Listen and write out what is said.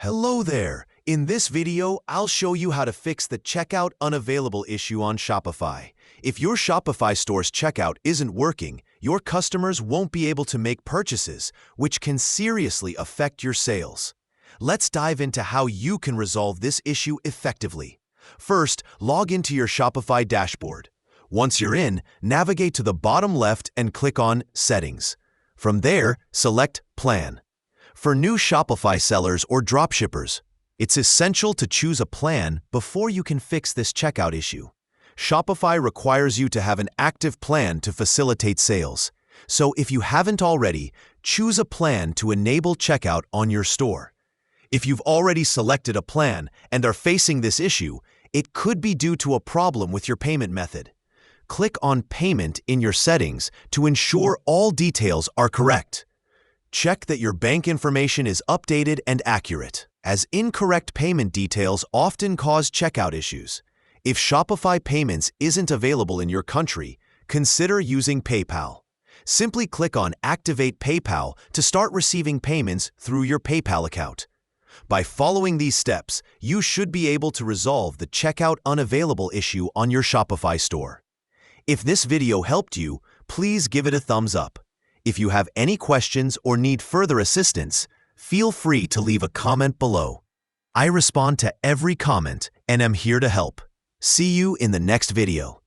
Hello there! In this video, I'll show you how to fix the Checkout Unavailable issue on Shopify. If your Shopify store's checkout isn't working, your customers won't be able to make purchases, which can seriously affect your sales. Let's dive into how you can resolve this issue effectively. First, log into your Shopify dashboard. Once you're in, navigate to the bottom left and click on Settings. From there, select Plan. For new Shopify sellers or dropshippers, it's essential to choose a plan before you can fix this checkout issue. Shopify requires you to have an active plan to facilitate sales. So if you haven't already, choose a plan to enable checkout on your store. If you've already selected a plan and are facing this issue, it could be due to a problem with your payment method. Click on Payment in your settings to ensure all details are correct. Check that your bank information is updated and accurate, as incorrect payment details often cause checkout issues. If Shopify Payments isn't available in your country, consider using PayPal. Simply click on Activate PayPal to start receiving payments through your PayPal account. By following these steps, you should be able to resolve the Checkout Unavailable issue on your Shopify store. If this video helped you, please give it a thumbs up. If you have any questions or need further assistance, feel free to leave a comment below. I respond to every comment and am here to help. See you in the next video.